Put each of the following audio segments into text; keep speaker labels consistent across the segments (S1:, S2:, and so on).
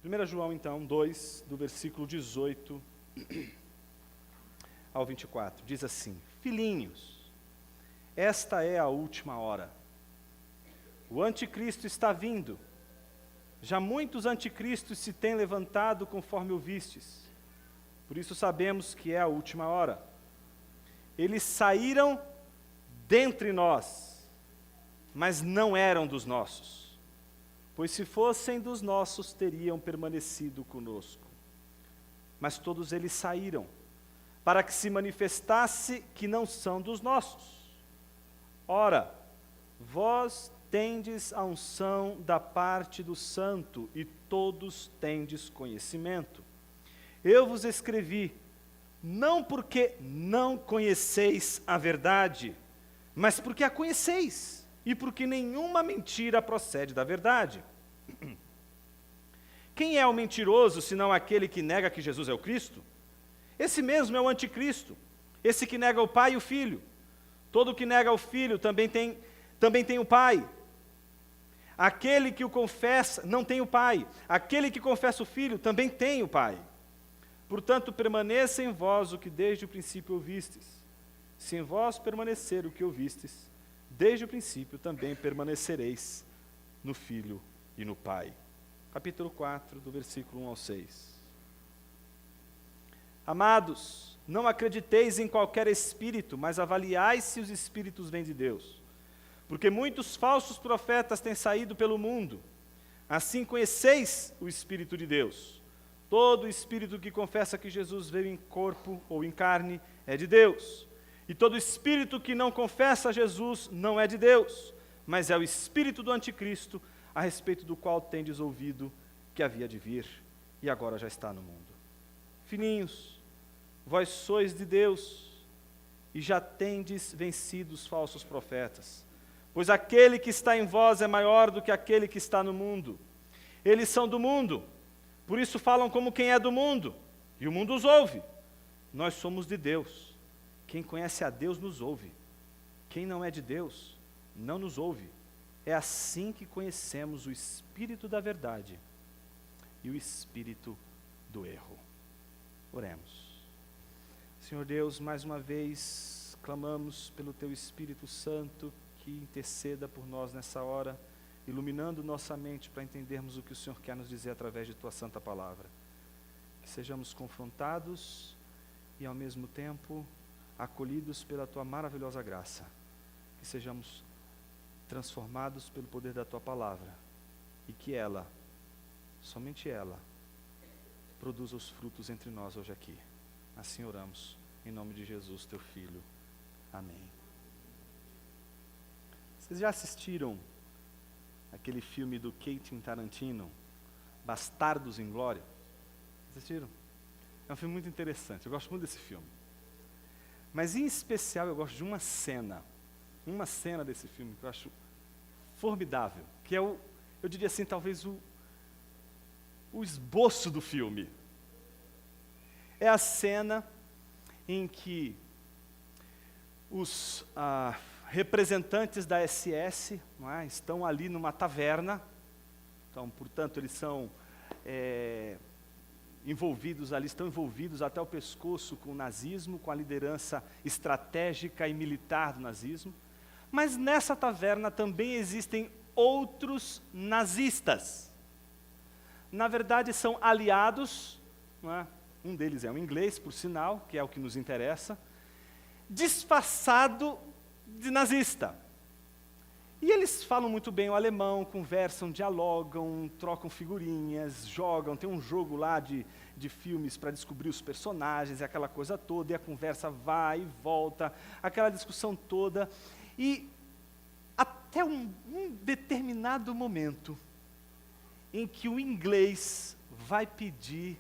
S1: 1 João, então, 2, do versículo 18 ao 24, diz assim: Filhinhos, esta é a última hora. O anticristo está vindo. Já muitos anticristos se têm levantado conforme ouvistes. Por isso sabemos que é a última hora. Eles saíram dentre nós, mas não eram dos nossos. Pois se fossem dos nossos, teriam permanecido conosco. Mas todos eles saíram, para que se manifestasse que não são dos nossos. Ora, vós tendes a unção da parte do Santo, e todos tendes conhecimento. Eu vos escrevi, não porque não conheceis a verdade, mas porque a conheceis, e porque nenhuma mentira procede da verdade. Quem é o mentiroso, senão aquele que nega que Jesus é o Cristo? Esse mesmo é o anticristo, esse que nega o Pai e o Filho. Todo que nega o Filho também tem o Pai. Aquele que o confessa não tem o Pai. Aquele que confessa o Filho também tem o Pai. Portanto, permaneça em vós o que desde o princípio ouvistes. Se em vós permanecer o que ouvistes, desde o princípio também permanecereis no Filho e no Pai. Capítulo 4, do versículo 1 ao 6. Amados, não acrediteis em qualquer espírito, mas avaliai se os espíritos vêm de Deus. Porque muitos falsos profetas têm saído pelo mundo. Assim conheceis o Espírito de Deus. Todo espírito que confessa que Jesus veio em corpo ou em carne é de Deus. E todo espírito que não confessa Jesus não é de Deus, mas é o espírito do anticristo, a respeito do qual tendes ouvido que havia de vir, e agora já está no mundo. Filhinhos, vós sois de Deus, e já tendes vencido os falsos profetas. Pois aquele que está em vós é maior do que aquele que está no mundo. Eles são do mundo, por isso falam como quem é do mundo, e o mundo os ouve. Nós somos de Deus. Quem conhece a Deus nos ouve. Quem não é de Deus não nos ouve. É assim que conhecemos o espírito da verdade e o espírito do erro. Oremos. Senhor Deus, mais uma vez clamamos pelo Teu Espírito Santo que interceda por nós nessa hora, iluminando nossa mente para entendermos o que o Senhor quer nos dizer através de Tua Santa Palavra. Que sejamos confrontados e, ao mesmo tempo, acolhidos pela Tua maravilhosa graça. Que sejamos transformados pelo poder da Tua Palavra e que ela, somente ela, produza os frutos entre nós hoje aqui. Assim oramos, em nome de Jesus, Teu Filho. Amém. Vocês já assistiram aquele filme do Quentin Tarantino, Bastardos Inglórios? Assistiram? É um filme muito interessante, eu gosto muito desse filme. Mas em especial eu gosto de uma cena desse filme que eu acho formidável, que é eu diria assim, talvez o esboço do filme. É a cena em que os representantes da SS, não é, estão ali numa taverna, então, portanto, eles são estão envolvidos até o pescoço com o nazismo, com a liderança estratégica e militar do nazismo, mas nessa taverna também existem outros nazistas. Na verdade, são aliados, não é? Um deles é um inglês, por sinal, que é o que nos interessa, disfarçado de nazista. E eles falam muito bem o alemão, conversam, dialogam, trocam figurinhas, jogam, tem um jogo lá de filmes para descobrir os personagens, e aquela coisa toda, e a conversa vai e volta, aquela discussão toda, e até um determinado momento em que o inglês vai pedir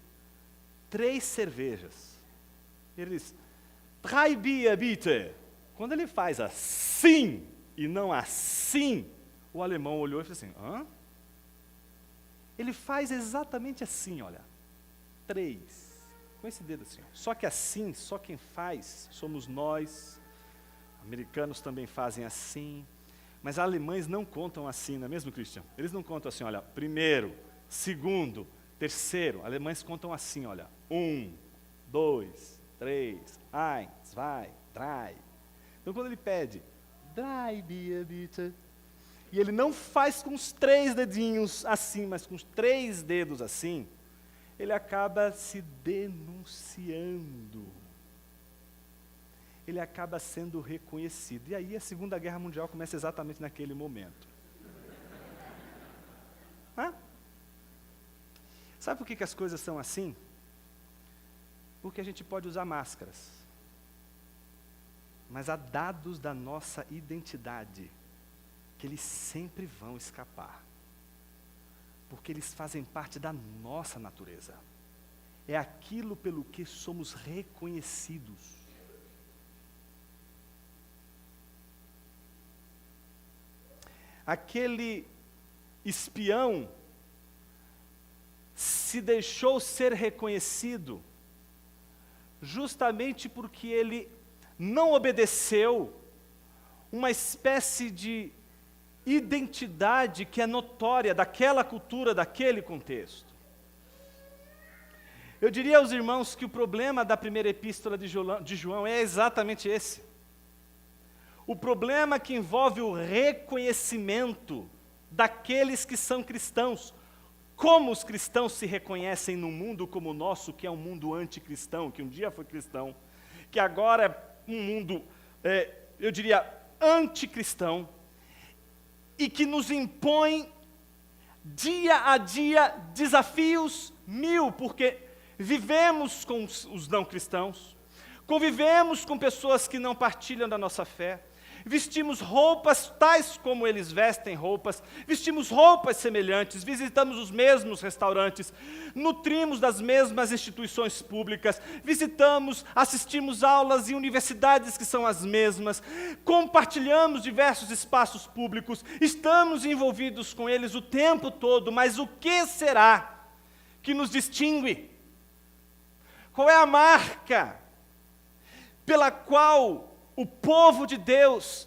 S1: 3 cervejas. Ele diz, 3 Bier, bitte. Quando ele faz assim e não assim, o alemão olhou e falou assim, hã? Ele faz exatamente assim, olha, 3, com esse dedo assim. Só que assim, só quem faz somos nós, americanos também fazem assim, mas alemães não contam assim, não é mesmo, Christian? Eles não contam assim, olha, primeiro, segundo, terceiro, alemães contam assim, olha, 1, 2, 3, 1, 2, 3. Então quando ele pede, 3 Bier bitte, e ele não faz com os 3 dedinhos assim, mas com os 3 dedos assim, ele acaba se denunciando. Ele acaba sendo reconhecido. E aí a Segunda Guerra Mundial começa exatamente naquele momento. Sabe por que as coisas são assim? Porque a gente pode usar máscaras. Mas há dados da nossa identidade que eles sempre vão escapar. Porque eles fazem parte da nossa natureza. É aquilo pelo que somos reconhecidos. Aquele espião se deixou ser reconhecido justamente porque ele não obedeceu uma espécie de identidade que é notória daquela cultura, daquele contexto. Eu diria aos irmãos que o problema da primeira epístola de João é exatamente esse. O problema que envolve o reconhecimento daqueles que são cristãos. Como os cristãos se reconhecem num mundo como o nosso, que é um mundo anticristão, que um dia foi cristão, que agora é um mundo, eu diria, anticristão, e que nos impõe, dia a dia, desafios 1000, porque vivemos com os não cristãos, convivemos com pessoas que não partilham da nossa fé, vestimos roupas tais como eles vestem roupas, vestimos roupas semelhantes, visitamos os mesmos restaurantes, nutrimos das mesmas instituições públicas, assistimos aulas em universidades que são as mesmas, compartilhamos diversos espaços públicos, estamos envolvidos com eles o tempo todo, mas o que será que nos distingue? Qual é a marca pela qual o povo de Deus,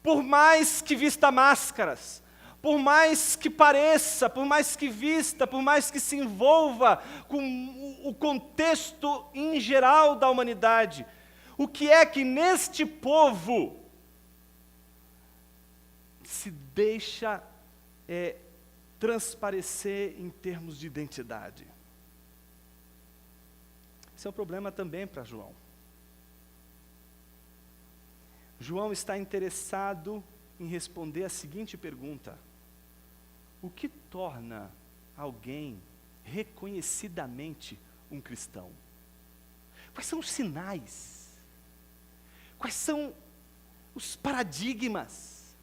S1: por mais que vista máscaras, por mais que pareça, por mais que vista, por mais que se envolva com o contexto em geral da humanidade, o que é que neste povo se deixa transparecer em termos de identidade? Esse é um problema também para João. João está interessado em responder a seguinte pergunta: o que torna alguém reconhecidamente um cristão? Quais são os sinais? Quais são os paradigmas?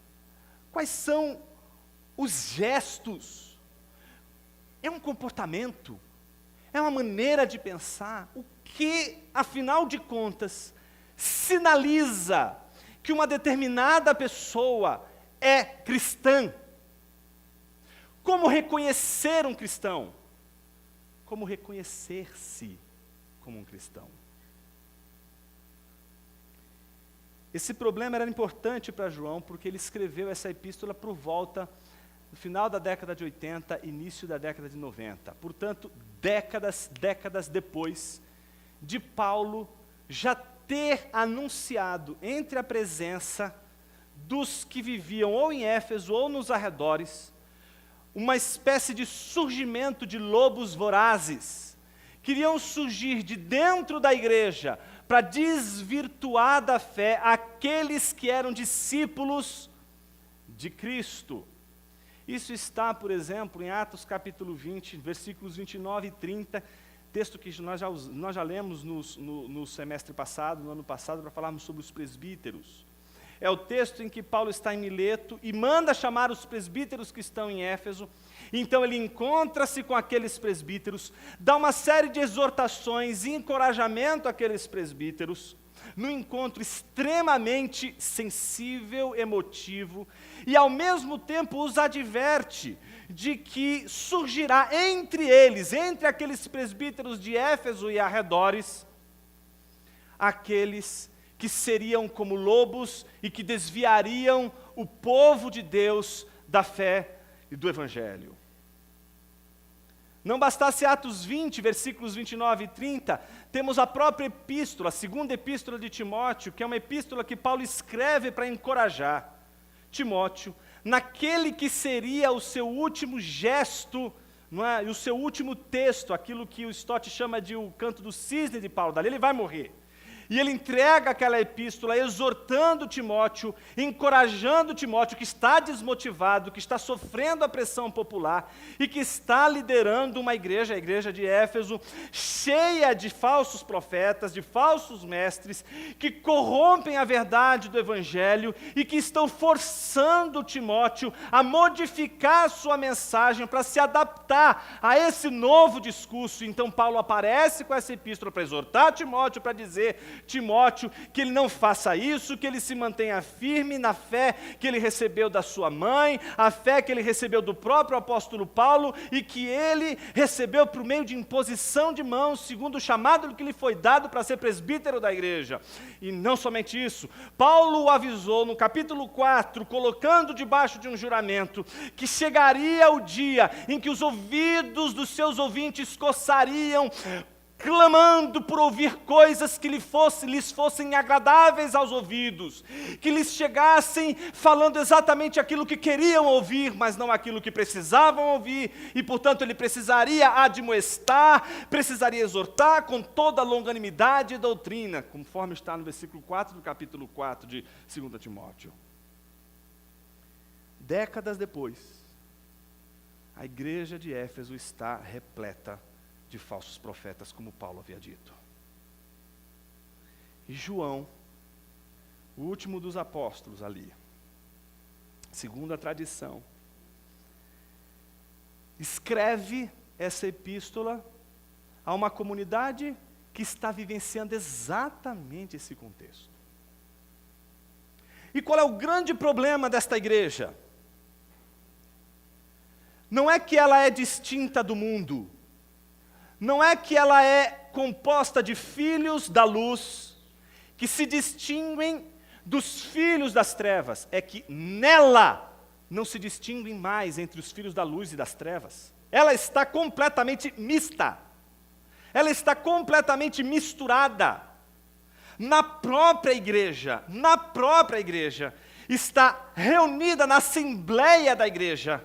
S1: Quais são os gestos? É um comportamento? É uma maneira de pensar? O que, afinal de contas, sinaliza que uma determinada pessoa é cristã? Como reconhecer um cristão? Como reconhecer-se como um cristão? Esse problema era importante para João, porque ele escreveu essa epístola por volta do final da década de 80, início da década de 90. Portanto, décadas depois de Paulo já ter anunciado entre a presença dos que viviam ou em Éfeso ou nos arredores, uma espécie de surgimento de lobos vorazes, queriam surgir de dentro da igreja para desvirtuar da fé aqueles que eram discípulos de Cristo. Isso está, por exemplo, em Atos capítulo 20, versículos 29 e 30, texto que nós já lemos no semestre passado, no ano passado, para falarmos sobre os presbíteros. É o texto em que Paulo está em Mileto e manda chamar os presbíteros que estão em Éfeso. Então ele encontra-se com aqueles presbíteros, dá uma série de exortações e encorajamento àqueles presbíteros, num encontro extremamente sensível, emotivo, e ao mesmo tempo os adverte de que surgirá entre eles, entre aqueles presbíteros de Éfeso e arredores, aqueles que seriam como lobos e que desviariam o povo de Deus da fé e do Evangelho. Não bastasse Atos 20, versículos 29 e 30, temos a própria epístola, a segunda epístola de Timóteo, que é uma epístola que Paulo escreve para encorajar Timóteo, naquele que seria o seu último gesto, não é? E o seu último texto, aquilo que o Stott chama de o canto do cisne de Paulo, dali ele vai morrer. E ele entrega aquela epístola exortando Timóteo, encorajando Timóteo, que está desmotivado, que está sofrendo a pressão popular e que está liderando uma igreja, a igreja de Éfeso, cheia de falsos profetas, de falsos mestres, que corrompem a verdade do evangelho e que estão forçando Timóteo a modificar a sua mensagem para se adaptar a esse novo discurso. Então Paulo aparece com essa epístola para exortar Timóteo, para dizer Timóteo que ele não faça isso, que ele se mantenha firme na fé que ele recebeu da sua mãe, a fé que ele recebeu do próprio apóstolo Paulo e que ele recebeu por meio de imposição de mãos, segundo o chamado que lhe foi dado para ser presbítero da igreja. E não somente isso, Paulo o avisou no capítulo 4, colocando debaixo de um juramento, que chegaria o dia em que os ouvidos dos seus ouvintes coçariam, clamando por ouvir coisas que lhes fossem agradáveis aos ouvidos, que lhes chegassem falando exatamente aquilo que queriam ouvir, mas não aquilo que precisavam ouvir, e portanto ele precisaria admoestar, precisaria exortar com toda a longanimidade e doutrina, conforme está no versículo 4 do capítulo 4 de 2 Timóteo. Décadas depois, a igreja de Éfeso está repleta de falsos profetas, como Paulo havia dito. E João, o último dos apóstolos ali, segundo a tradição, escreve essa epístola a uma comunidade que está vivenciando exatamente esse contexto. E qual é o grande problema desta igreja? Não é que ela é distinta do mundo, não é que ela é composta de filhos da luz, que se distinguem dos filhos das trevas, é que nela não se distinguem mais entre os filhos da luz e das trevas. Ela está completamente mista, ela está completamente misturada. Na própria igreja, está reunida na assembleia da igreja,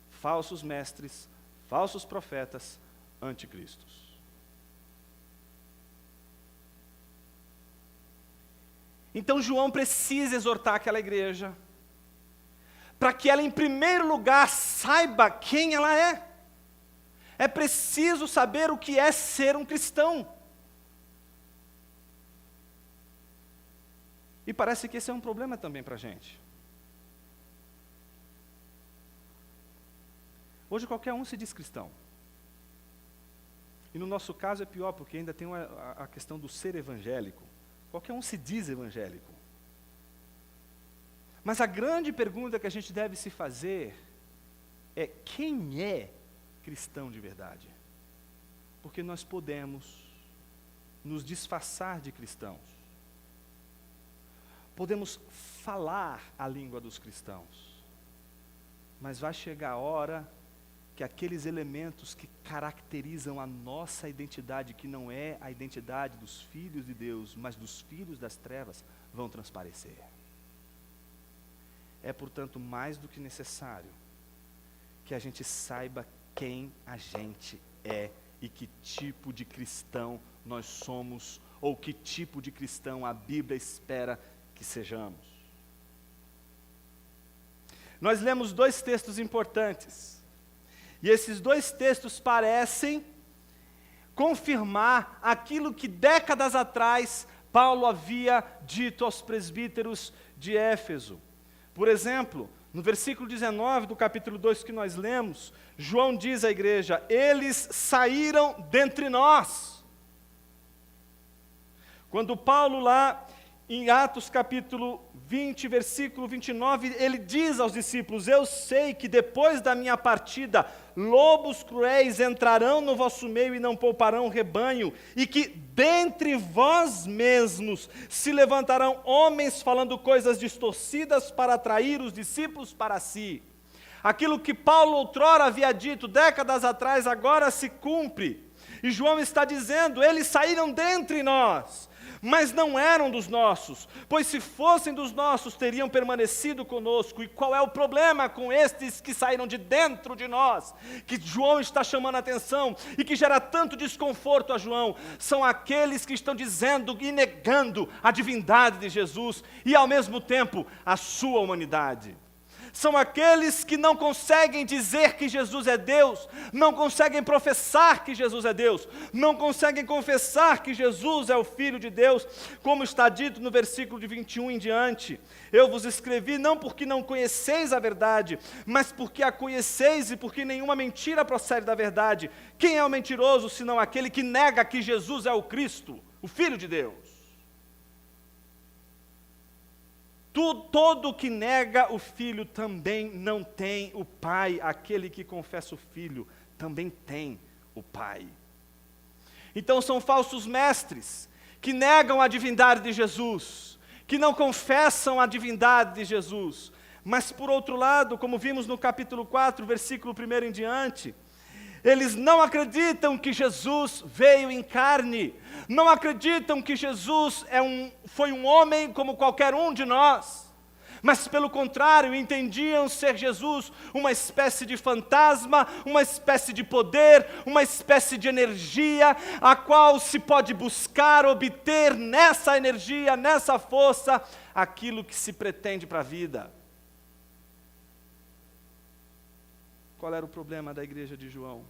S1: falsos mestres, falsos profetas, anticristos. Então João precisa exortar aquela igreja, para que ela em primeiro lugar saiba quem ela é. É preciso saber o que é ser um cristão. E parece que esse é um problema também para a gente. Hoje qualquer um se diz cristão. E no nosso caso é pior, porque ainda tem a questão do ser evangélico. Qualquer um se diz evangélico. Mas a grande pergunta que a gente deve se fazer é: quem é cristão de verdade? Porque nós podemos nos disfarçar de cristãos. Podemos falar a língua dos cristãos. Mas vai chegar a hora que aqueles elementos que caracterizam a nossa identidade, que não é a identidade dos filhos de Deus, mas dos filhos das trevas, vão transparecer. É, portanto, mais do que necessário que a gente saiba quem a gente é e que tipo de cristão nós somos, ou que tipo de cristão a Bíblia espera que sejamos. Nós lemos dois textos importantes. E esses dois textos parecem confirmar aquilo que décadas atrás Paulo havia dito aos presbíteros de Éfeso. Por exemplo, no versículo 19 do capítulo 2 que nós lemos, João diz à igreja: eles saíram dentre nós. Quando Paulo lá em Atos capítulo 20, versículo 29, ele diz aos discípulos: eu sei que depois da minha partida, lobos cruéis entrarão no vosso meio e não pouparão o rebanho, e que dentre vós mesmos se levantarão homens falando coisas distorcidas para atrair os discípulos para si. Aquilo que Paulo outrora havia dito décadas atrás, agora se cumpre. E João está dizendo, eles saíram dentre nós, mas não eram dos nossos, pois se fossem dos nossos, teriam permanecido conosco. E qual é o problema com estes que saíram de dentro de nós, que João está chamando a atenção, e que gera tanto desconforto a João? São aqueles que estão dizendo e negando a divindade de Jesus, e ao mesmo tempo a sua humanidade. São aqueles que não conseguem dizer que Jesus é Deus, não conseguem professar que Jesus é Deus, não conseguem confessar que Jesus é o Filho de Deus, como está dito no versículo de 21 em diante. Eu vos escrevi não porque não conheceis a verdade, mas porque a conheceis e porque nenhuma mentira procede da verdade. Quem é o mentiroso, senão aquele que nega que Jesus é o Cristo, o Filho de Deus? Todo que nega o Filho também não tem o Pai. Aquele que confessa o Filho também tem o Pai. Então são falsos mestres que negam a divindade de Jesus, que não confessam a divindade de Jesus. Mas por outro lado, como vimos no capítulo 4, versículo 1 em diante, eles não acreditam que Jesus veio em carne, não acreditam que Jesus foi um homem como qualquer um de nós, mas pelo contrário, entendiam ser Jesus uma espécie de fantasma, uma espécie de poder, uma espécie de energia, a qual se pode buscar, obter nessa energia, nessa força, aquilo que se pretende para a vida. Qual era o problema da igreja de João?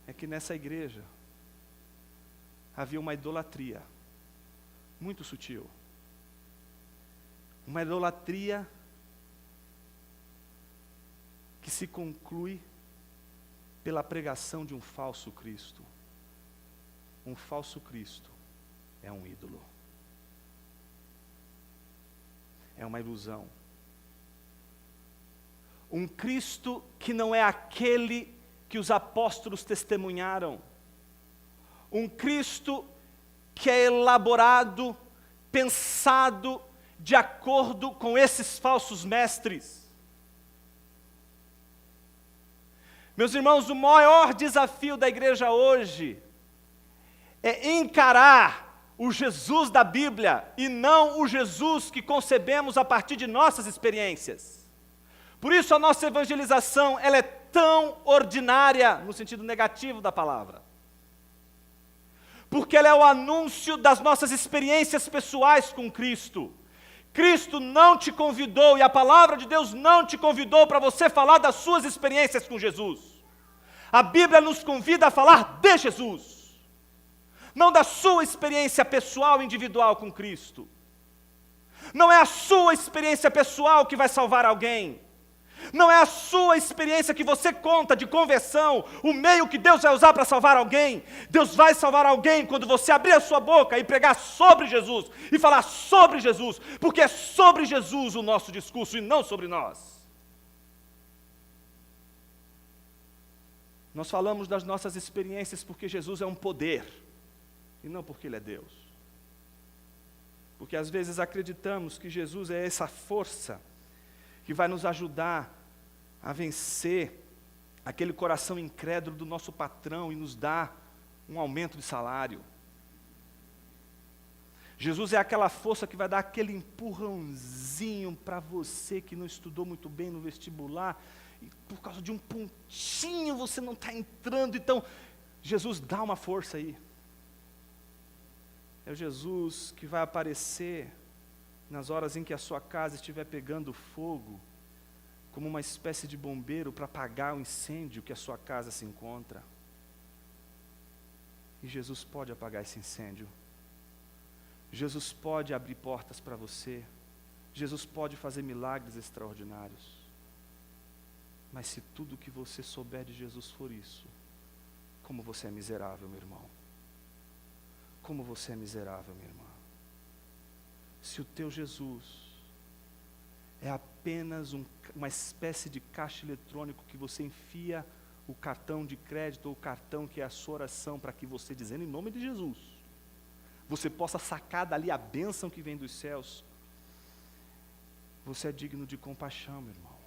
S1: É que nessa igreja havia uma idolatria muito sutil. Uma idolatria que se conclui pela pregação de um falso Cristo. Um falso Cristo é um ídolo. É uma ilusão. Um Cristo que não é aquele que os apóstolos testemunharam. Um Cristo que é elaborado, pensado de acordo com esses falsos mestres. Meus irmãos, o maior desafio da igreja hoje é encarar o Jesus da Bíblia e não o Jesus que concebemos a partir de nossas experiências. Por isso a nossa evangelização, ela é tão ordinária, no sentido negativo da palavra. Porque ela é o anúncio das nossas experiências pessoais com Cristo. Cristo não te convidou, e a palavra de Deus não te convidou para você falar das suas experiências com Jesus. A Bíblia nos convida a falar de Jesus, não da sua experiência pessoal, individual com Cristo. Não é a sua experiência pessoal que vai salvar alguém. Não é a sua experiência que você conta de conversão, o meio que Deus vai usar para salvar alguém. Deus vai salvar alguém quando você abrir a sua boca e pregar sobre Jesus, e falar sobre Jesus, porque é sobre Jesus o nosso discurso e não sobre nós. Nós falamos das nossas experiências porque Jesus é um poder, e não porque Ele é Deus. Porque às vezes acreditamos que Jesus é essa força que vai nos ajudar a vencer aquele coração incrédulo do nosso patrão e nos dar um aumento de salário. Jesus é aquela força que vai dar aquele empurrãozinho para você que não estudou muito bem no vestibular, e por causa de um pontinho você não está entrando, então Jesus dá uma força aí. É o Jesus que vai aparecer nas horas em que a sua casa estiver pegando fogo, como uma espécie de bombeiro para apagar o incêndio que a sua casa se encontra. E Jesus pode apagar esse incêndio. Jesus pode abrir portas para você. Jesus pode fazer milagres extraordinários. Mas se tudo que você souber de Jesus for isso, como você é miserável, meu irmão. Como você é miserável, minha irmã. Se o teu Jesus é apenas uma espécie de caixa eletrônico que você enfia o cartão de crédito ou o cartão que é a sua oração para que você, dizendo em nome de Jesus, você possa sacar dali a bênção que vem dos céus, Você é digno de compaixão, meu irmão,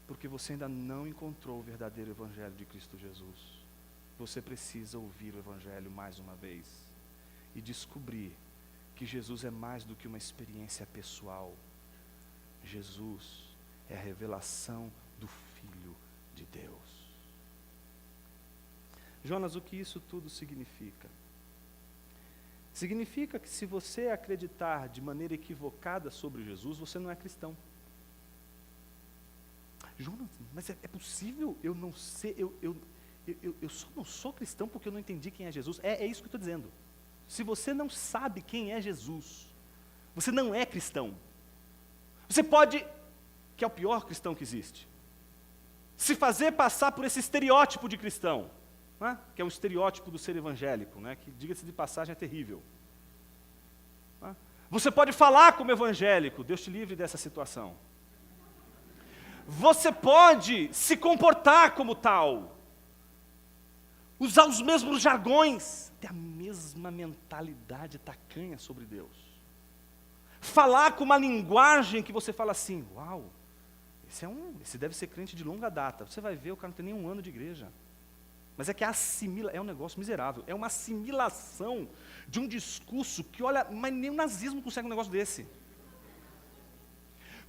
S1: porque você ainda não encontrou o verdadeiro Evangelho de Cristo Jesus. Você precisa ouvir o Evangelho mais uma vez e descobrir que Jesus é mais do que uma experiência pessoal. Jesus é a revelação do Filho de Deus. Jonas, o que isso tudo significa? Significa que se você acreditar de maneira equivocada sobre Jesus, você não é cristão. Jonas, mas é possível eu não ser, eu só não sou cristão porque eu não entendi quem é Jesus. É isso que eu estou dizendo. Se você não sabe quem é Jesus, você não é cristão. Você pode, que é o pior cristão que existe, se fazer passar por esse estereótipo de cristão, né? Que é o estereótipo do ser evangélico, né? Que, diga-se de passagem, é terrível. Né? Você pode falar como evangélico, Deus te livre dessa situação. Você pode se comportar como tal, usar os mesmos jargões, ter a mesma mentalidade tacanha sobre Deus, falar com uma linguagem que você fala assim, uau, esse deve ser crente de longa data. Você vai ver, o cara não tem nem um ano de igreja. Mas é que é um negócio miserável, é uma assimilação de um discurso que, olha, mas nem o nazismo consegue um negócio desse.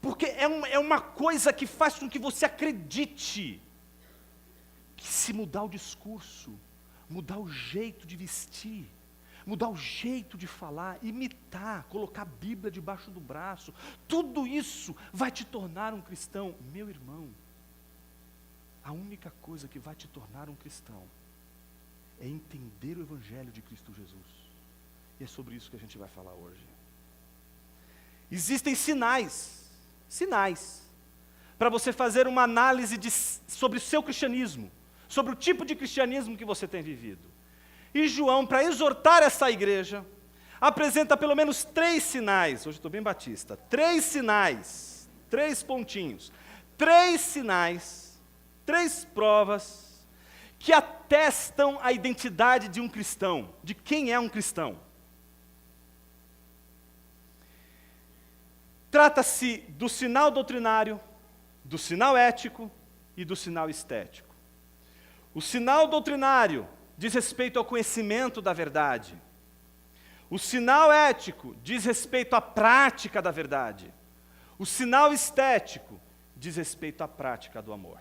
S1: Porque é uma coisa que faz com que você acredite que se mudar o discurso, mudar o jeito de vestir, mudar o jeito de falar, imitar, colocar a Bíblia debaixo do braço, tudo isso vai te tornar um cristão. Meu irmão, a única coisa que vai te tornar um cristão é entender o Evangelho de Cristo Jesus. E é sobre isso que a gente vai falar hoje. Existem sinais, para você fazer uma análise sobre o seu cristianismo, sobre o tipo de cristianismo que você tem vivido. E João, para exortar essa igreja, apresenta pelo menos 3 sinais. Hoje estou bem batista. 3 sinais, 3 pontinhos. 3 sinais, 3 provas que atestam a identidade de um cristão, de quem é um cristão. Trata-se do sinal doutrinário, do sinal ético e do sinal estético. O sinal doutrinário diz respeito ao conhecimento da verdade. O sinal ético diz respeito à prática da verdade. O sinal estético diz respeito à prática do amor.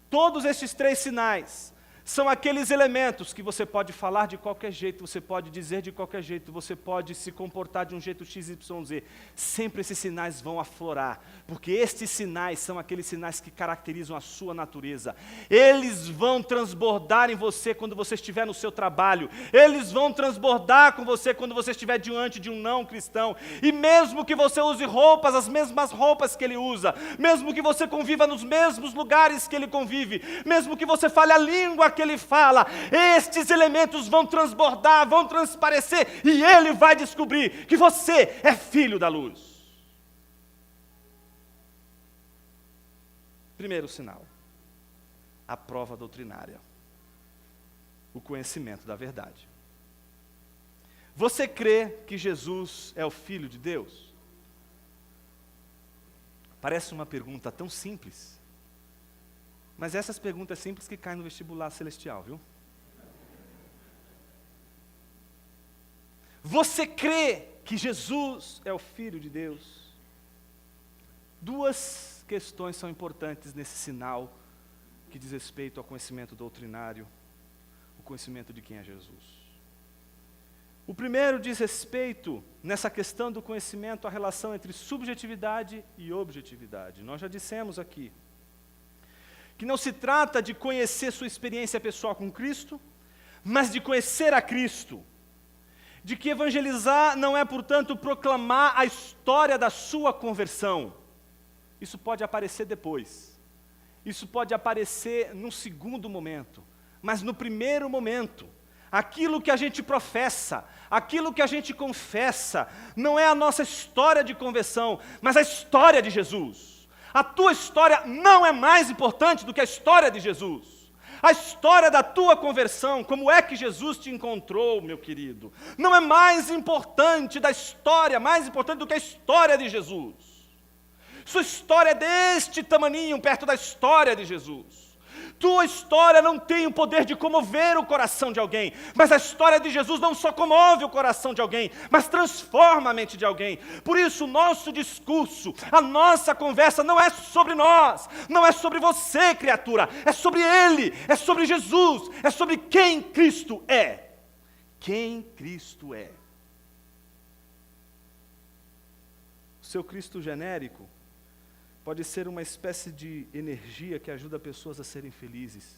S1: Todos estes 3 sinais são aqueles elementos que você pode falar de qualquer jeito, você pode dizer de qualquer jeito, você pode se comportar de um jeito XYZ. Sempre esses sinais vão aflorar, porque estes sinais são aqueles sinais que caracterizam a sua natureza. Eles vão transbordar em você quando você estiver no seu trabalho. Eles vão transbordar com você quando você estiver diante de um não cristão. E mesmo que você use roupas, as mesmas roupas que ele usa, mesmo que você conviva nos mesmos lugares que ele convive, mesmo que você fale a língua que ele fala, estes elementos vão transbordar, vão transparecer, e ele vai descobrir que você é filho da luz. Primeiro sinal, a prova doutrinária, o conhecimento da verdade. Você crê que Jesus é o Filho de Deus? Parece uma pergunta tão simples, mas essas perguntas simples que caem no vestibular celestial, viu? Você crê que Jesus é o Filho de Deus? 2 questões são importantes nesse sinal que diz respeito ao conhecimento doutrinário, o conhecimento de quem é Jesus. O primeiro diz respeito, nessa questão do conhecimento, a relação entre subjetividade e objetividade. Nós já dissemos aqui que não se trata de conhecer sua experiência pessoal com Cristo, mas de conhecer a Cristo. De que evangelizar não é, portanto, proclamar a história da sua conversão. Isso pode aparecer depois. Isso pode aparecer num segundo momento. Mas no primeiro momento, aquilo que a gente professa, aquilo que a gente confessa, não é a nossa história de conversão, mas a história de Jesus. A tua história não é mais importante do que a história de Jesus. A história da tua conversão, como é que Jesus te encontrou, meu querido, não é mais importante do que a história de Jesus. Sua história é deste tamaninho perto da história de Jesus. Tua história não tem o poder de comover o coração de alguém, mas a história de Jesus não só comove o coração de alguém, mas transforma a mente de alguém. Por isso, o nosso discurso, a nossa conversa não é sobre nós, não é sobre você, criatura, é sobre Ele, é sobre Jesus, é sobre quem Cristo é. Quem Cristo é. O seu Cristo genérico pode ser uma espécie de energia que ajuda pessoas a serem felizes.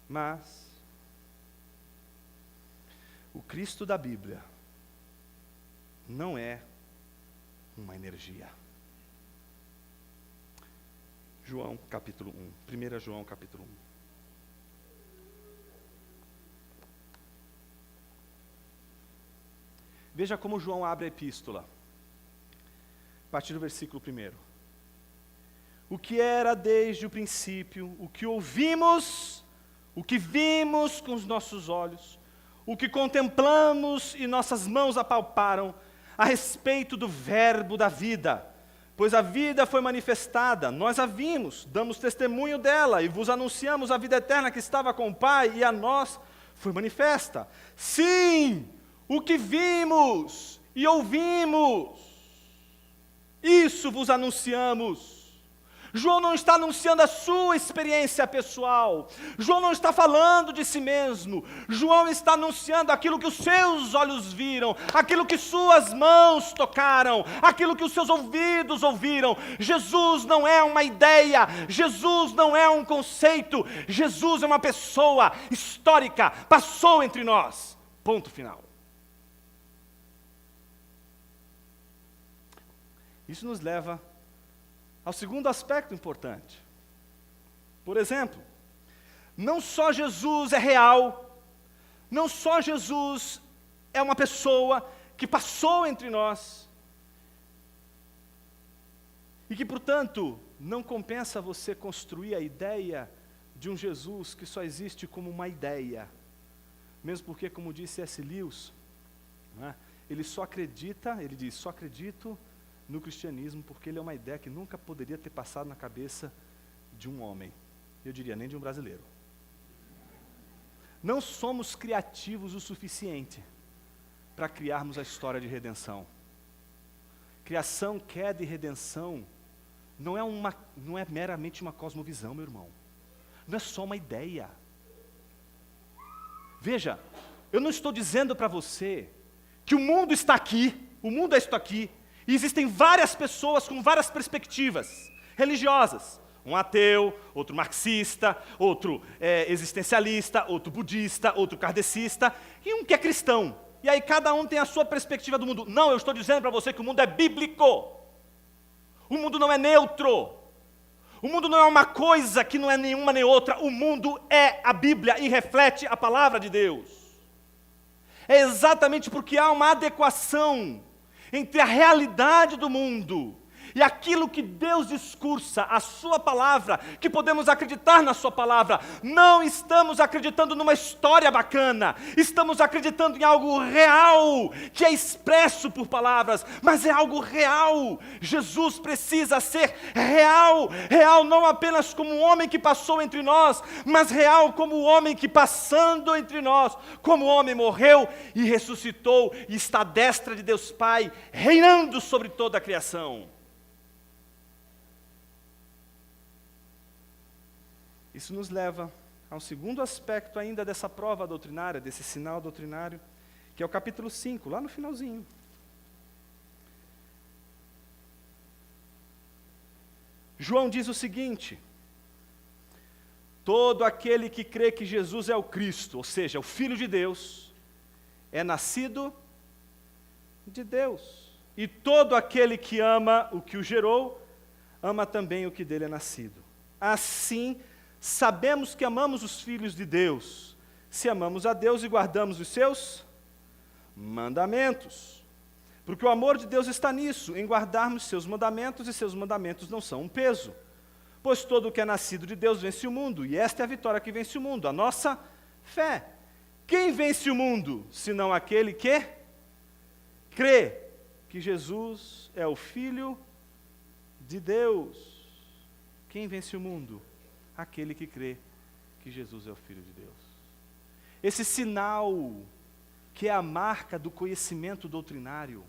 S1: Mas o Cristo da Bíblia não é uma energia. João capítulo 1, 1 João capítulo 1. Veja como João abre a epístola. A partir do versículo 1. O que era desde o princípio, o que ouvimos, o que vimos com os nossos olhos, o que contemplamos e nossas mãos apalparam, a respeito do verbo da vida. Pois a vida foi manifestada, nós a vimos, damos testemunho dela e vos anunciamos a vida eterna que estava com o Pai e a nós foi manifesta. Sim, o que vimos e ouvimos, isso vos anunciamos. João não está anunciando a sua experiência pessoal. João não está falando de si mesmo. João está anunciando aquilo que os seus olhos viram, aquilo que suas mãos tocaram, aquilo que os seus ouvidos ouviram. Jesus não é uma ideia, Jesus não é um conceito, Jesus é uma pessoa histórica, passou entre nós. Ponto final. Isso nos leva ao segundo aspecto importante. Por exemplo, não só Jesus é real, não só Jesus é uma pessoa que passou entre nós, e que, portanto, não compensa você construir a ideia de um Jesus que só existe como uma ideia, mesmo porque, como disse C.S. Lewis, né, ele diz, só acredito no cristianismo, porque ele é uma ideia que nunca poderia ter passado na cabeça de um homem. Eu diria, nem de um brasileiro. Não somos criativos o suficiente para criarmos a história de redenção. Criação, queda e redenção não é meramente uma cosmovisão, meu irmão. Não é só uma ideia. Veja, eu não estou dizendo para você que o mundo está aqui, o mundo é isto aqui, e existem várias pessoas com várias perspectivas religiosas. Um ateu, outro marxista, outro existencialista, outro budista, outro kardecista, e um que é cristão. E aí cada um tem a sua perspectiva do mundo. Não, eu estou dizendo para você que o mundo é bíblico. O mundo não é neutro. O mundo não é uma coisa que não é nenhuma nem outra. O mundo é a Bíblia e reflete a palavra de Deus. É exatamente porque há uma adequação entre a realidade do mundo e aquilo que Deus discursa, a sua palavra, que podemos acreditar na sua palavra. Não estamos acreditando numa história bacana, estamos acreditando em algo real, que é expresso por palavras, mas é algo real. Jesus precisa ser real, real não apenas como um homem que passou entre nós, mas real como o homem que passando entre nós, como homem morreu e ressuscitou e está à destra de Deus Pai, reinando sobre toda a criação. Isso nos leva ao segundo aspecto ainda dessa prova doutrinária, desse sinal doutrinário, que é o capítulo 5, lá no finalzinho. João diz o seguinte: todo aquele que crê que Jesus é o Cristo, ou seja, o Filho de Deus, é nascido de Deus. E todo aquele que ama o que o gerou, ama também o que dele é nascido. Assim, sabemos que amamos os filhos de Deus, se amamos a Deus e guardamos os seus mandamentos. Porque o amor de Deus está nisso, em guardarmos seus mandamentos, e seus mandamentos não são um peso. Pois todo o que é nascido de Deus vence o mundo, e esta é a vitória que vence o mundo, a nossa fé. Quem vence o mundo, senão aquele que crê que Jesus é o Filho de Deus. Quem vence o mundo? Aquele que crê que Jesus é o Filho de Deus. Esse sinal, que é a marca do conhecimento doutrinário,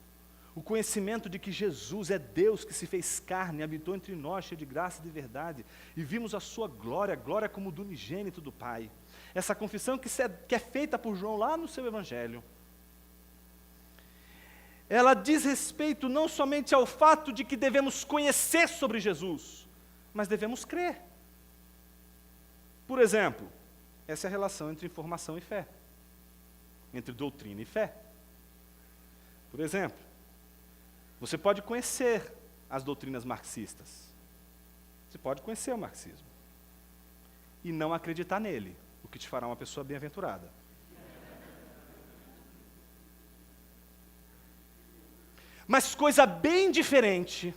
S1: o conhecimento de que Jesus é Deus que se fez carne, habitou entre nós, cheio de graça e de verdade, e vimos a sua glória, glória como do unigênito do Pai. Essa confissão que é feita por João lá no seu Evangelho, ela diz respeito não somente ao fato de que devemos conhecer sobre Jesus, mas devemos crer. Por exemplo, essa é a relação entre informação e fé, entre doutrina e fé. Por exemplo, você pode conhecer as doutrinas marxistas, você pode conhecer o marxismo, e não acreditar nele, o que te fará uma pessoa bem-aventurada. Mas coisa bem diferente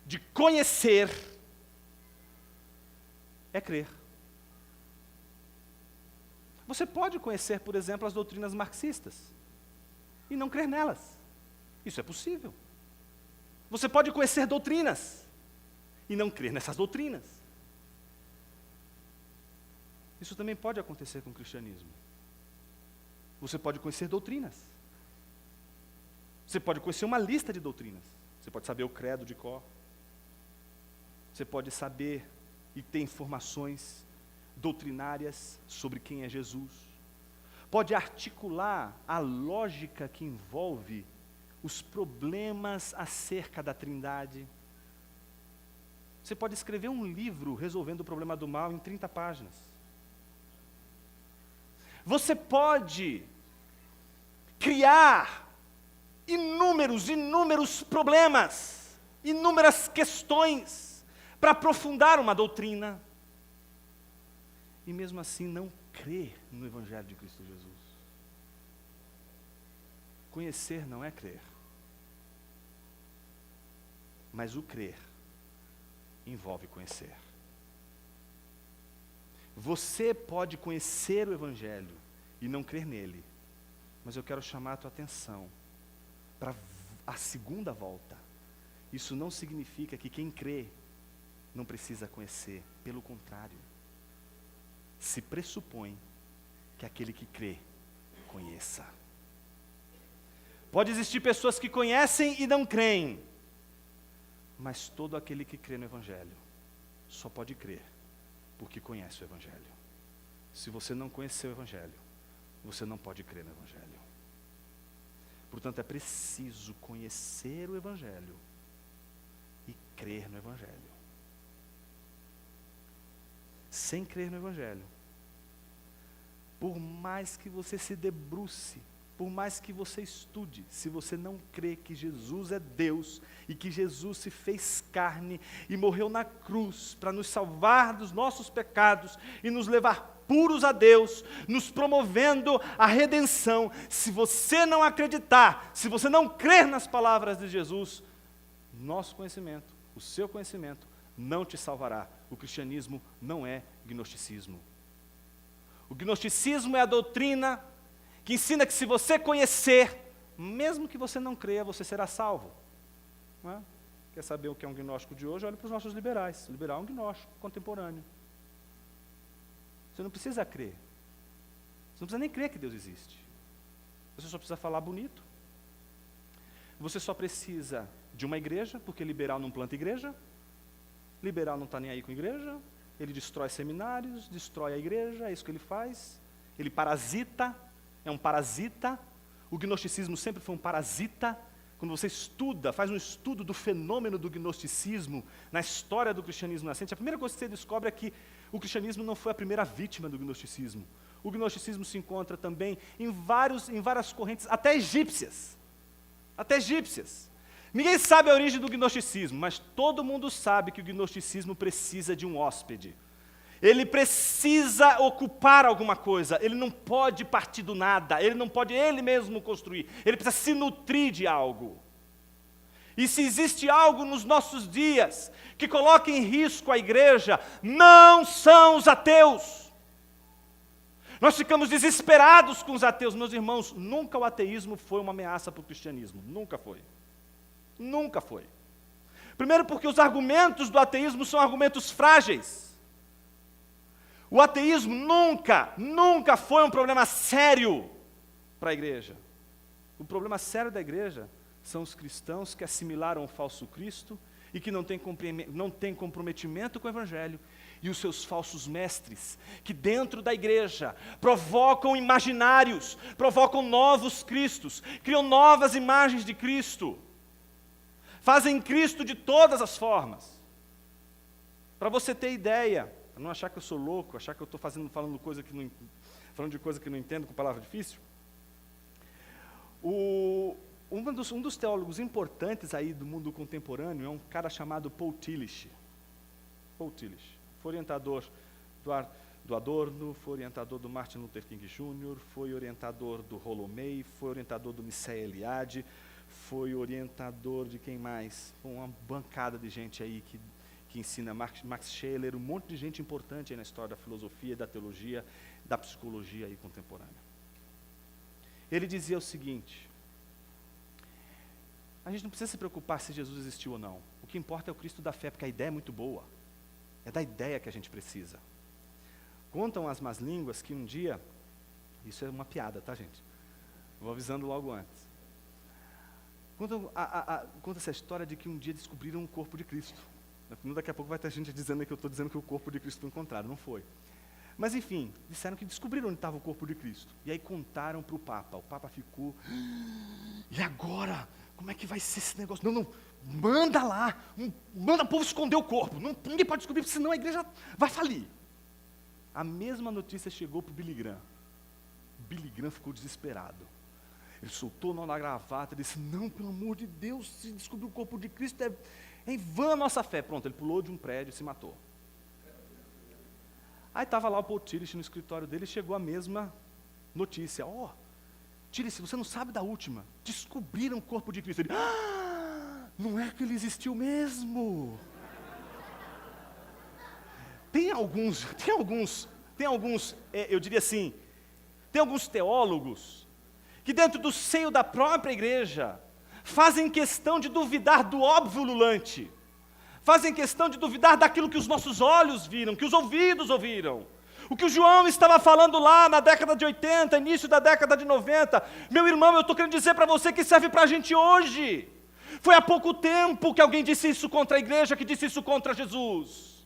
S1: de conhecer é crer. Você pode conhecer, por exemplo, as doutrinas marxistas e não crer nelas. Isso é possível. Você pode conhecer doutrinas e não crer nessas doutrinas. Isso também pode acontecer com o cristianismo. Você pode conhecer doutrinas. Você pode conhecer uma lista de doutrinas. Você pode saber o credo de cor. Você pode saber e ter informações doutrinárias sobre quem é Jesus. Pode articular a lógica que envolve os problemas acerca da Trindade. Você pode escrever um livro resolvendo o problema do mal em 30 páginas. Você pode criar inúmeros problemas, inúmeras questões para aprofundar uma doutrina e mesmo assim não crer no Evangelho de Cristo Jesus. Conhecer não é crer, mas o crer envolve conhecer. Você pode conhecer o Evangelho e não crer nele, mas eu quero chamar a tua atenção para a segunda volta. Isso não significa que quem crê não precisa conhecer, pelo contrário. Se pressupõe que aquele que crê, conheça. Pode existir pessoas que conhecem e não creem, mas todo aquele que crê no Evangelho só pode crer porque conhece o Evangelho. Se você não conhecer o Evangelho, você não pode crer no Evangelho. Portanto, é preciso conhecer o Evangelho e crer no Evangelho. Sem crer no Evangelho, por mais que você se debruce, por mais que você estude, se você não crê que Jesus é Deus e que Jesus se fez carne e morreu na cruz para nos salvar dos nossos pecados e nos levar puros a Deus, nos promovendo a redenção, se você não acreditar, se você não crer nas palavras de Jesus, nosso conhecimento, o seu conhecimento não te salvará. O cristianismo não é gnosticismo. O gnosticismo é a doutrina que ensina que se você conhecer, mesmo que você não creia, você será salvo. Não é? Quer saber o que é um gnóstico de hoje? Olha para os nossos liberais. O liberal é um gnóstico contemporâneo. Você não precisa crer. Você não precisa nem crer que Deus existe. Você só precisa falar bonito. Você só precisa de uma igreja, porque liberal não planta igreja. Liberal não está nem aí com igreja. Ele destrói seminários, destrói a igreja, é isso que ele faz. Ele parasita, é um parasita. O gnosticismo sempre foi um parasita. Quando você estuda, faz um estudo do fenômeno do gnosticismo na história do cristianismo nascente, a primeira coisa que você descobre é que o cristianismo não foi a primeira vítima do gnosticismo. O gnosticismo se encontra também em várias correntes, até egípcias. Até egípcias. Ninguém sabe a origem do gnosticismo, mas todo mundo sabe que o gnosticismo precisa de um hóspede. Ele precisa ocupar alguma coisa, ele não pode partir do nada, ele não pode ele mesmo construir, ele precisa se nutrir de algo. E se existe algo nos nossos dias que coloca em risco a igreja, não são os ateus. Nós ficamos desesperados com os ateus. Meus irmãos, nunca o ateísmo foi uma ameaça para o cristianismo. Nunca foi. Nunca foi. Primeiro porque os argumentos do ateísmo são argumentos frágeis. O ateísmo nunca foi um problema sério para a igreja. O problema sério da igreja são os cristãos que assimilaram o falso Cristo e que não têm comprometimento com o Evangelho, e os seus falsos mestres, que dentro da igreja provocam imaginários, provocam novos cristos, criam novas imagens de Cristo, fazem Cristo de todas as formas. Para você ter ideia, para não achar que eu sou louco, achar que eu estou falando de coisa que não entendo com palavra difícil, um dos teólogos importantes aí do mundo contemporâneo é um cara chamado Paul Tillich. Paul Tillich. Foi orientador do Adorno, foi orientador do Martin Luther King Jr., foi orientador do Rollo May, foi orientador do Mircea Eliade, foi orientador de quem mais? Uma bancada de gente aí que ensina, Max Scheler, um monte de gente importante aí na história da filosofia, da teologia, da psicologia aí contemporânea. Ele dizia o seguinte: a gente não precisa se preocupar se Jesus existiu ou não. O que importa é o Cristo da fé, porque a ideia é muito boa. É da ideia que a gente precisa. Contam as más línguas que um dia, isso é uma piada, tá, gente? Vou avisando logo antes. Conta essa história de que um dia descobriram o corpo de Cristo. Daqui a pouco vai ter gente dizendo que eu estou dizendo que o corpo de Cristo foi encontrado. Não foi. Mas enfim, disseram que descobriram onde estava o corpo de Cristo. E aí contaram para o Papa. O Papa ficou, e agora? Como é que vai ser esse negócio? Não, manda lá, manda o povo esconder o corpo. Ninguém pode descobrir, senão a igreja vai falir. A mesma notícia chegou para o Billy Graham. Billy Graham ficou desesperado. Ele soltou o nó na gravata e disse: não, pelo amor de Deus, se descobrir o corpo de Cristo é em vão a nossa fé. Pronto, ele pulou de um prédio e se matou. Aí estava lá o Paul Tillich no escritório dele e chegou a mesma notícia. Tillich, você não sabe da última. Descobriram o corpo de Cristo. Ele, não é que ele existiu mesmo. Tem alguns, eu diria assim, tem alguns teólogos que dentro do seio da própria igreja fazem questão de duvidar do óbvio ululante, fazem questão de duvidar daquilo que os nossos olhos viram, que os ouvidos ouviram. O que o João estava falando lá na década de 80, início da década de 90, meu irmão, eu estou querendo dizer para você que serve para a gente hoje. Foi há pouco tempo que alguém disse isso contra a igreja, que disse isso contra Jesus.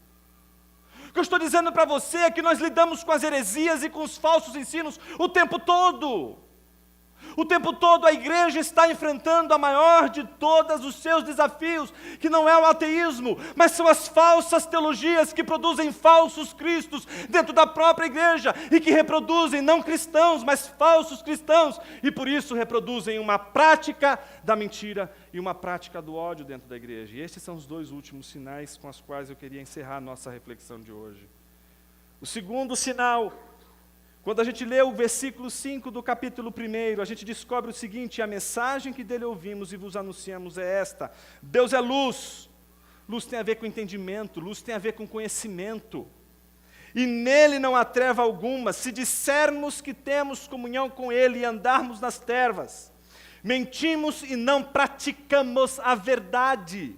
S1: O que eu estou dizendo para você é que nós lidamos com as heresias e com os falsos ensinos o tempo todo. O tempo todo a igreja está enfrentando a maior de todos os seus desafios, que não é o ateísmo, mas são as falsas teologias que produzem falsos cristos dentro da própria igreja e que reproduzem não cristãos, mas falsos cristãos, e por isso reproduzem uma prática da mentira e uma prática do ódio dentro da igreja. E estes são os dois últimos sinais com os quais eu queria encerrar a nossa reflexão de hoje. O segundo sinal, quando a gente lê o versículo 5 do capítulo 1, a gente descobre o seguinte: a mensagem que dele ouvimos e vos anunciamos é esta: Deus é luz. Luz tem a ver com entendimento, luz tem a ver com conhecimento. E nele não há treva alguma. Se dissermos que temos comunhão com ele e andarmos nas trevas, mentimos e não praticamos a verdade.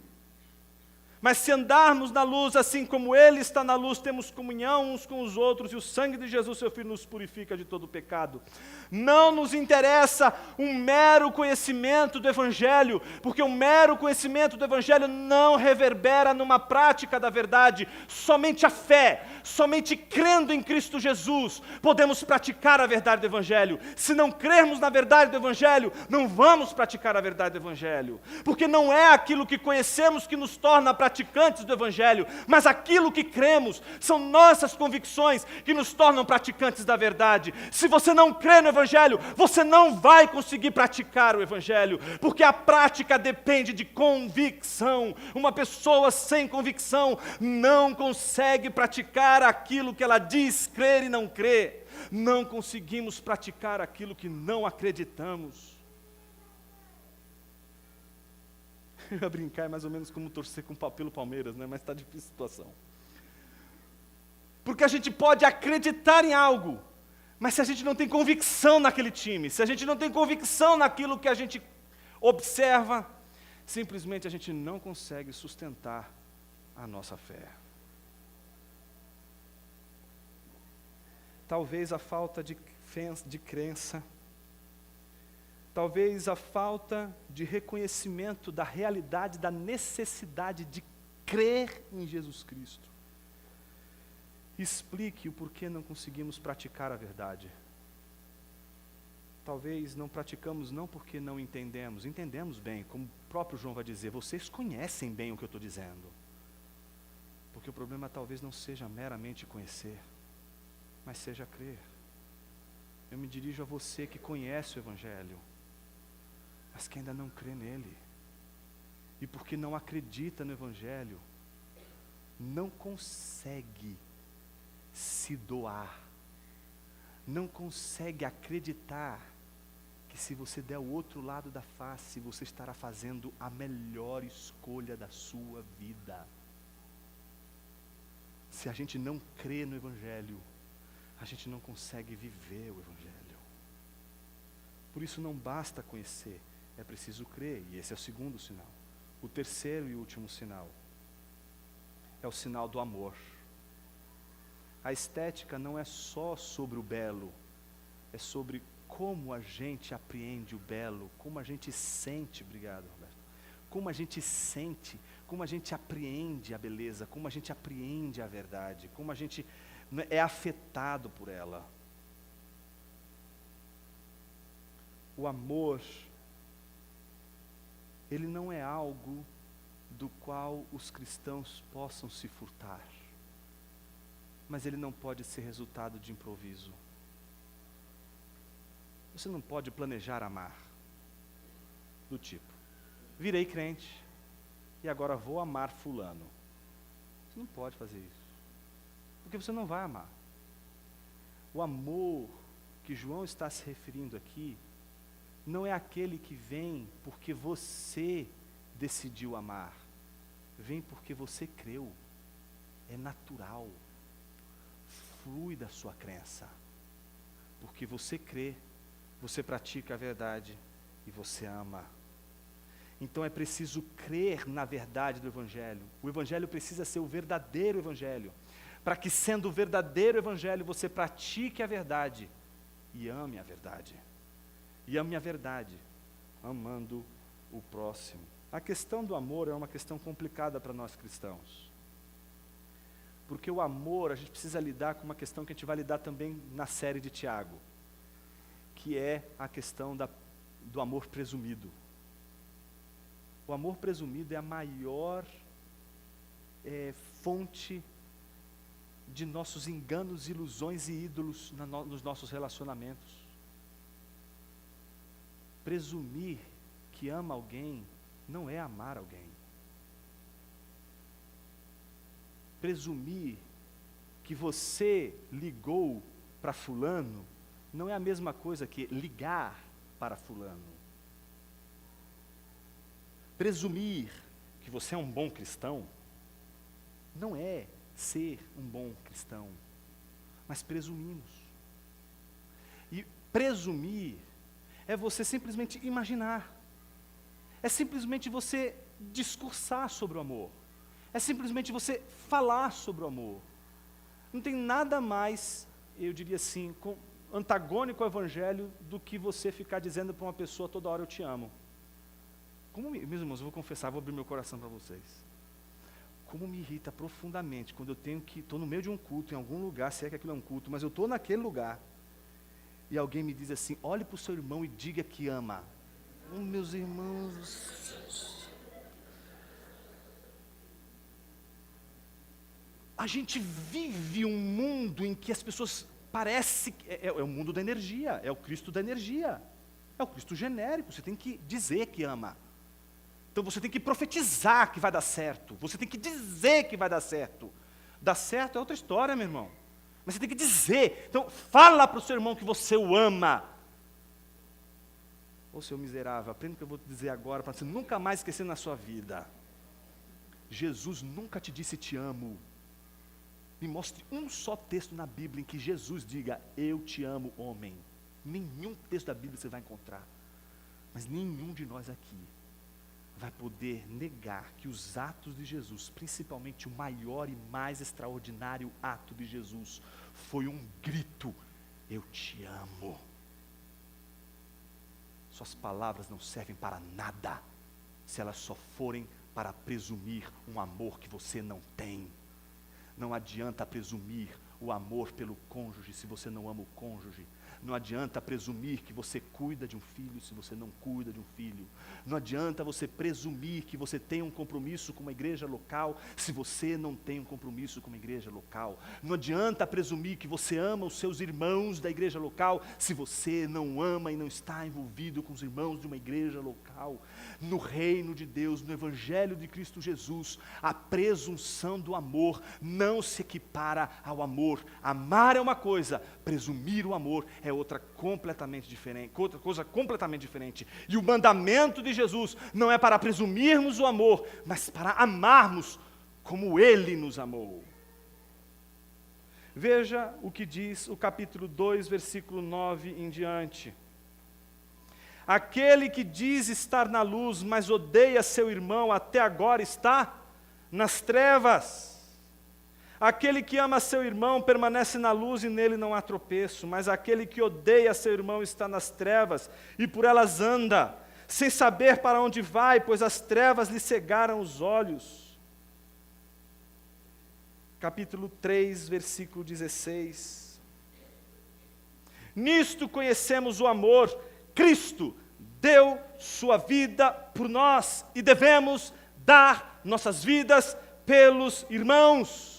S1: Mas se andarmos na luz, assim como Ele está na luz, temos comunhão uns com os outros, e o sangue de Jesus, seu Filho, nos purifica de todo o pecado. Não nos interessa um mero conhecimento do Evangelho, porque um mero conhecimento do Evangelho não reverbera numa prática da verdade. Somente a fé, somente crendo em Cristo Jesus, podemos praticar a verdade do Evangelho. Se não crermos na verdade do Evangelho, não vamos praticar a verdade do Evangelho, porque não é aquilo que conhecemos que nos torna praticantes do Evangelho, mas aquilo que cremos, são nossas convicções que nos tornam praticantes da verdade. Se você não crê no Evangelho, você não vai conseguir praticar o Evangelho, porque a prática depende de convicção. Uma pessoa sem convicção não consegue praticar aquilo que ela diz crer e não crê. Não conseguimos praticar aquilo que não acreditamos. Eu ia brincar, é mais ou menos como torcer pelo Palmeiras, né? Mas está difícil a situação. Porque a gente pode acreditar em algo, Mas se a gente não tem convicção naquele time, se a gente não tem convicção naquilo que a gente observa, simplesmente a gente não consegue sustentar a nossa fé. Talvez a falta de crença, talvez a falta de reconhecimento da realidade, da necessidade de crer em Jesus Cristo, explique o porquê não conseguimos praticar a verdade. Talvez não praticamos não porque não entendemos, entendemos bem, como o próprio João vai dizer, vocês conhecem bem o que eu estou dizendo. Porque o problema talvez não seja meramente conhecer, mas seja crer. Eu me dirijo a você que conhece o Evangelho, mas que ainda não crê nele. E porque não acredita no Evangelho, não consegue se doar, não consegue acreditar que se você der o outro lado da face, você estará fazendo a melhor escolha da sua vida. Se a gente não crê no Evangelho, a gente não consegue viver o Evangelho. Por isso não basta conhecer, é preciso crer, e esse é o segundo sinal. O terceiro e último sinal é o sinal do amor. A estética não é só sobre o belo, é sobre como a gente apreende o belo, como a gente sente, obrigado Roberto, como a gente sente, como a gente apreende a beleza, como a gente apreende a verdade, como a gente é afetado por ela. O amor, ele não é algo do qual os cristãos possam se furtar, mas ele não pode ser resultado de improviso. Você não pode planejar amar, do tipo, virei crente e agora vou amar fulano. Você não pode fazer isso, porque você não vai amar. O amor que João está se referindo aqui, não é aquele que vem porque você decidiu amar, vem porque você creu, é natural, flui da sua crença, porque você crê, você pratica a verdade e você ama. Então é preciso crer na verdade do Evangelho. O Evangelho precisa ser o verdadeiro Evangelho, para que sendo o verdadeiro Evangelho você pratique a verdade e ame a verdade. E ame a verdade, amando o próximo. A questão do amor é uma questão complicada para nós cristãos. Porque o amor, a gente precisa lidar com uma questão que a gente vai lidar também na série de Tiago, que é a questão do amor presumido. O amor presumido é a maior fonte de nossos enganos, ilusões e ídolos nos nossos relacionamentos. Presumir que ama alguém não é amar alguém. Presumir que você ligou para fulano não é a mesma coisa que ligar para fulano. Presumir que você é um bom cristão não é ser um bom cristão, mas presumimos. E presumir é você simplesmente imaginar, é simplesmente você discursar sobre o amor, é simplesmente você falar sobre o amor. Não tem nada mais, eu diria assim, antagônico ao Evangelho do que você ficar dizendo para uma pessoa toda hora eu te amo. Meus irmãos, eu vou confessar, vou abrir meu coração para vocês. Como me irrita profundamente quando eu estou no meio de um culto, em algum lugar, se é que aquilo é um culto, mas eu estou naquele lugar, e alguém me diz assim, olhe para o seu irmão e diga que ama. Meus irmãos, a gente vive um mundo em que as pessoas parecem, é o mundo da energia, é o Cristo da energia, é o Cristo genérico, você tem que dizer que ama. Então você tem que profetizar que vai dar certo, você tem que dizer que vai dar certo. Dar certo é outra história, meu irmão. Mas você tem que dizer. Então, fala para o seu irmão que você o ama. Ô seu miserável, aprenda o que eu vou te dizer agora, para você nunca mais esquecer na sua vida. Jesus nunca te disse te amo. Me mostre um só texto na Bíblia em que Jesus diga, eu te amo, homem. Nenhum texto da Bíblia você vai encontrar. Mas nenhum de nós aqui vai poder negar que os atos de Jesus, principalmente o maior e mais extraordinário ato de Jesus, foi um grito, eu te amo. Suas palavras não servem para nada, se elas só forem para presumir um amor que você não tem. Não adianta presumir o amor pelo cônjuge se você não ama o cônjuge. Não adianta presumir que você cuida de um filho se você não cuida de um filho. Não adianta você presumir que você tem um compromisso com uma igreja local se você não tem um compromisso com uma igreja local. Não adianta presumir que você ama os seus irmãos da igreja local se você não ama e não está envolvido com os irmãos de uma igreja local. No reino de Deus, no Evangelho de Cristo Jesus, a presunção do amor não se equipara ao amor. Amar é uma coisa, presumir o amor é outra completamente diferente, outra coisa completamente diferente. E o mandamento de Jesus não é para presumirmos o amor, mas para amarmos como Ele nos amou. Veja o que diz o capítulo 2, versículo 9 em diante. Aquele que diz estar na luz, mas odeia seu irmão, até agora está nas trevas. Aquele que ama seu irmão permanece na luz e nele não há tropeço, mas aquele que odeia seu irmão está nas trevas e por elas anda, sem saber para onde vai, pois as trevas lhe cegaram os olhos. Capítulo 3, versículo 16. Nisto conhecemos o amor, Cristo deu sua vida por nós e devemos dar nossas vidas pelos irmãos.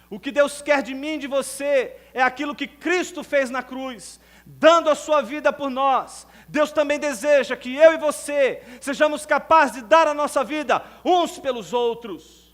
S1: O que Deus quer de mim e de você é aquilo que Cristo fez na cruz, dando a sua vida por nós. Deus também deseja que eu e você sejamos capazes de dar a nossa vida uns pelos outros.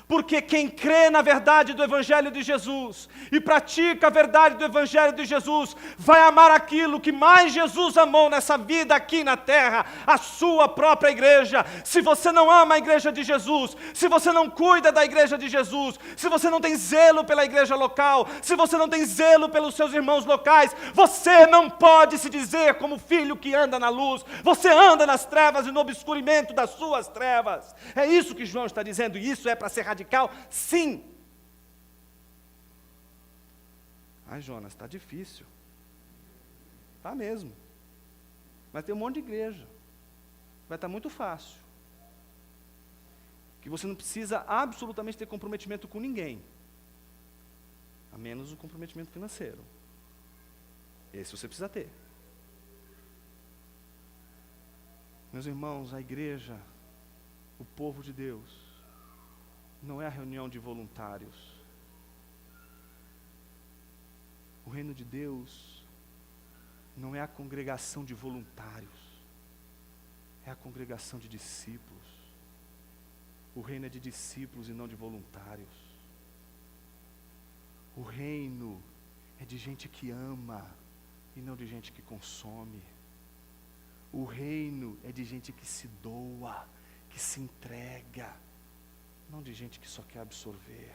S1: Porque quem crê na verdade do Evangelho de Jesus e pratica a verdade do Evangelho de Jesus, vai amar aquilo que mais Jesus amou nessa vida aqui na terra, a sua própria igreja. Se você não ama a igreja de Jesus, se você não cuida da igreja de Jesus, se você não tem zelo pela igreja local, se você não tem zelo pelos seus irmãos locais, você não pode se dizer como filho que anda na luz, você anda nas trevas e no obscurimento das suas trevas. É isso que João está dizendo, e isso é para ser radical, sim. Ai, Jonas, está difícil. Está mesmo. Vai ter um monte de igreja. Vai estar muito fácil. Que você não precisa absolutamente ter comprometimento com ninguém. A menos o comprometimento financeiro. Esse você precisa ter. Meus irmãos, a igreja, o povo de Deus, não é a reunião de voluntários. O reino de Deus não é a congregação de voluntários, é a congregação de discípulos. O reino é de discípulos e não de voluntários. O reino é de gente que ama e não de gente que consome. O reino é de gente que se doa, que se entrega, não de gente que só quer absorver.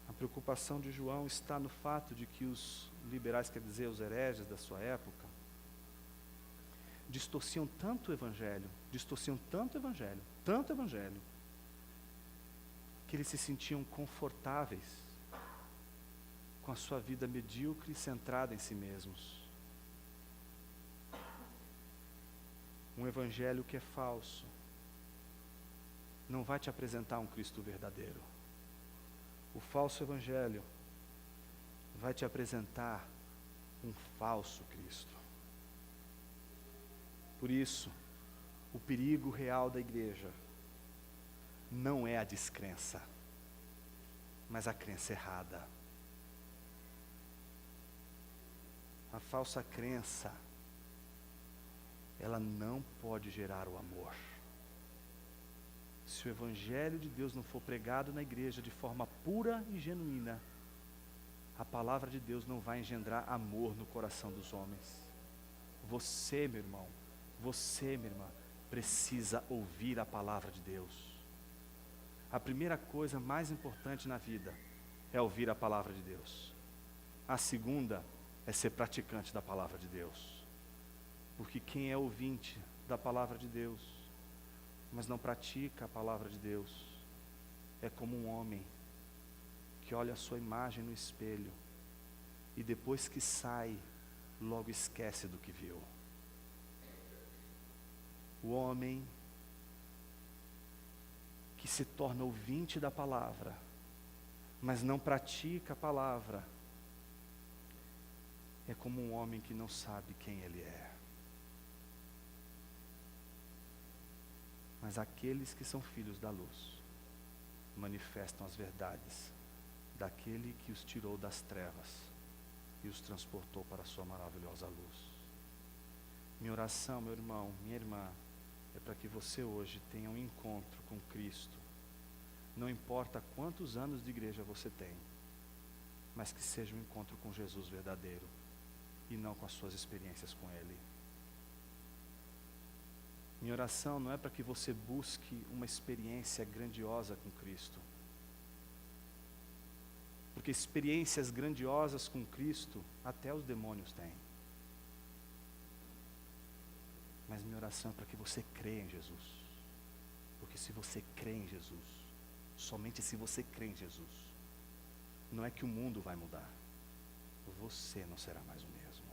S1: A preocupação de João está no fato de que os liberais, quer dizer, os hereges da sua época, distorciam tanto o evangelho, tanto evangelho, que eles se sentiam confortáveis com a sua vida medíocre e centrada em si mesmos. Um evangelho que é falso não vai te apresentar um Cristo verdadeiro. O falso evangelho vai te apresentar um falso Cristo. Por isso, o perigo real da igreja não é a descrença, mas a crença errada. A falsa crença, ela não pode gerar o amor. Se o Evangelho de Deus não for pregado na igreja de forma pura e genuína, a palavra de Deus não vai engendrar amor no coração dos homens. Você, meu irmão, você, minha irmã, precisa ouvir a palavra de Deus. A primeira coisa mais importante na vida é ouvir a palavra de Deus. A segunda é ser praticante da palavra de Deus. Porque quem é ouvinte da palavra de Deus, mas não pratica a palavra de Deus, é como um homem que olha a sua imagem no espelho e depois que sai, logo esquece do que viu. O homem que se torna ouvinte da palavra, mas não pratica a palavra, é como um homem que não sabe quem ele é. Mas aqueles que são filhos da luz manifestam as verdades daquele que os tirou das trevas e os transportou para a sua maravilhosa luz. Minha oração, meu irmão, minha irmã, é para que você hoje tenha um encontro com Cristo. Não importa quantos anos de igreja você tem, mas que seja um encontro com Jesus verdadeiro e não com as suas experiências com Ele. Minha oração não é para que você busque uma experiência grandiosa com Cristo, porque experiências grandiosas com Cristo até os demônios têm. Mas minha oração é para que você creia em Jesus, porque se você crê em Jesus, somente se você crê em Jesus, não é que o mundo vai mudar, você não será mais o mesmo.